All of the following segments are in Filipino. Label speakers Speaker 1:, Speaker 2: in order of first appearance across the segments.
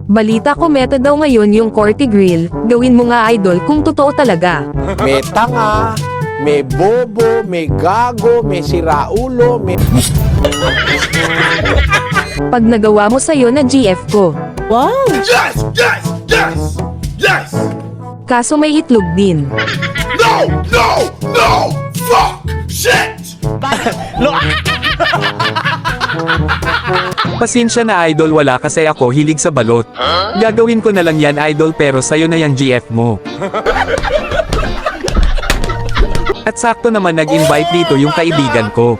Speaker 1: Balita ko meta daw ngayon yung Corte Grill, gawin mo nga idol kung totoo talaga.
Speaker 2: May tanga, may bobo, may gago, may siraulo, may...
Speaker 1: Pag nagawa mo sa'yo na GF ko.
Speaker 3: Wow!
Speaker 4: Yes! Yes! Yes! Yes!
Speaker 1: Kaso may itlog din.
Speaker 4: No! No! No! Fuck! Shit!
Speaker 5: Pasensya na idol, wala kasi ako hilig sa balot. Gagawin ko na lang yan idol, pero sa'yo na yung GF mo. At sakto naman nag-invite dito yung kaibigan ko.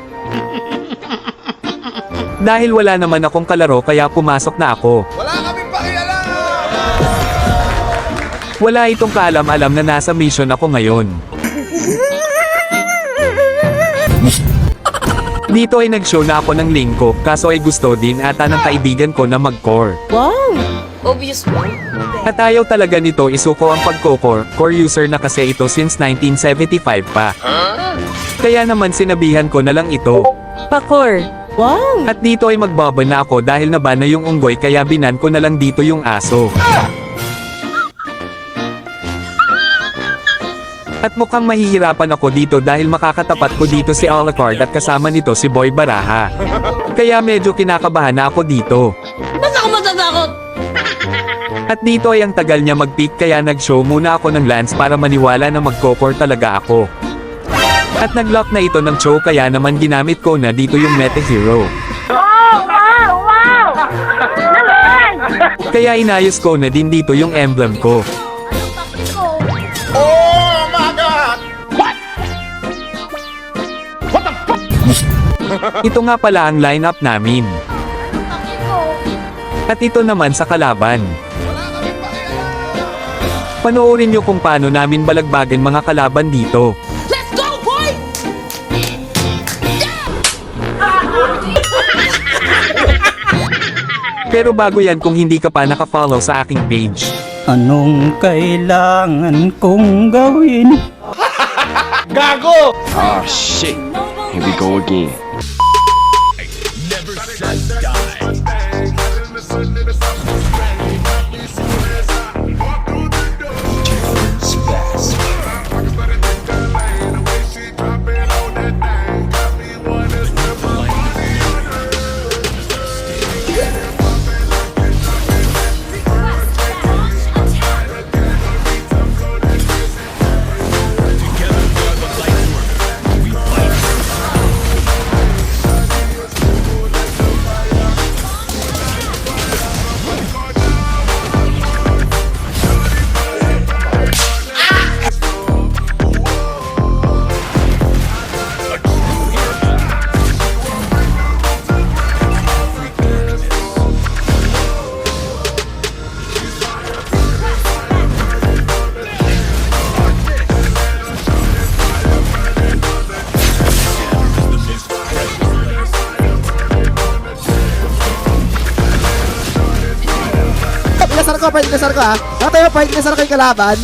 Speaker 5: Dahil wala naman akong kalaro kaya pumasok na ako.
Speaker 4: Wala kaming pakialam!
Speaker 5: Wala itong kaalam-alam na nasa mission ako ngayon. Dito ay nag-show na ako ng link ko, kaso ay gusto din ata ng kaibigan ko na mag-core.
Speaker 3: Wow!
Speaker 6: Obvious one.
Speaker 5: At ayaw talaga nito isuko ang pagko-core, core user na kasi ito since 1975 pa. Kaya naman sinabihan ko na lang ito.
Speaker 1: Pakor.
Speaker 3: Wow!
Speaker 5: At dito ay magbaba na ako dahil naba na yung unggoy kaya binan ko na lang dito yung aso. At mukhang mahihirapan ako dito dahil makakatapat ko dito si Alucard at kasama nito si Boy Baraha. Kaya medyo kinakabahan na ako dito.
Speaker 6: Ba't ako matatakot?
Speaker 5: At dito ay ang tagal niya mag-pick kaya nag-show muna ako ng lance para maniwala na mag-core talaga ako. At nag-lock na ito ng show kaya naman ginamit ko na dito yung meta hero. Kaya inayos ko na din dito yung emblem ko.
Speaker 4: Oh my God!
Speaker 5: Ito nga pala ang lineup namin. At ito naman sa kalaban. Panoorin nyo kung paano namin balagbagan mga kalaban dito.
Speaker 6: Let's go, boy!
Speaker 5: Pero bago yan, kung hindi ka pa nakafollow sa aking page,
Speaker 7: Anong kailangan kong gawin?
Speaker 2: Gago!
Speaker 8: Oh shit, here we go again.
Speaker 9: Point na ko ha. Nakatayo point na ko yung kalaban.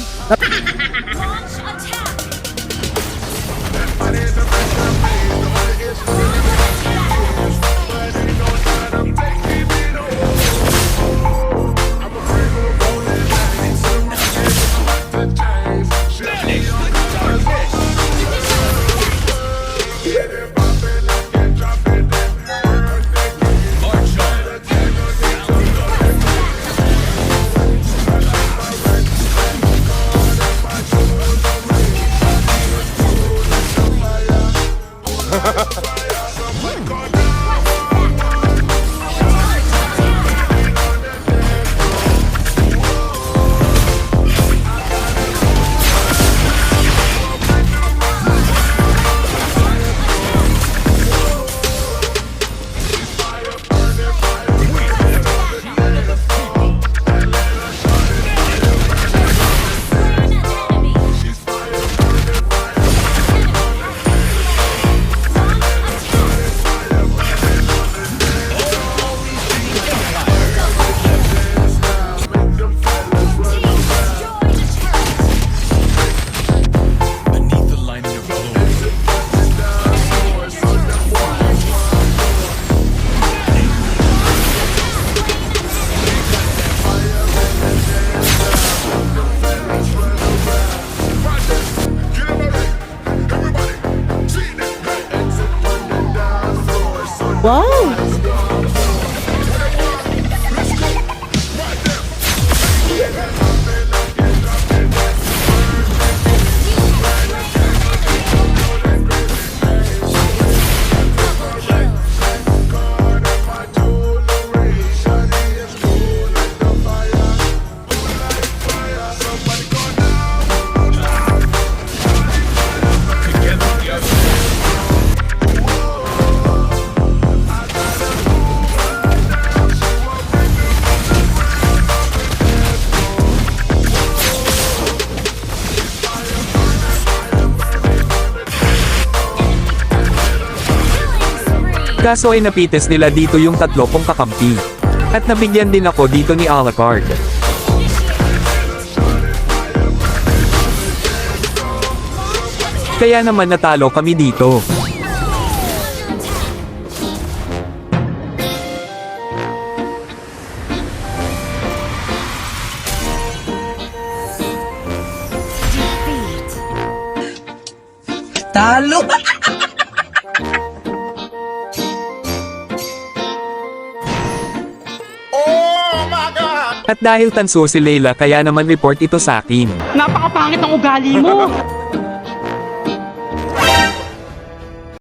Speaker 6: Wow!
Speaker 5: Kaso ay napites nila dito yung tatlo kong kakampi. At nabigyan din ako dito ni Alucard. Kaya naman natalo kami dito.
Speaker 6: Talo!
Speaker 4: Oh my God!
Speaker 5: At dahil tanso si Layla kaya naman report ito sa akin.
Speaker 6: Napakapangit ng ugali mo!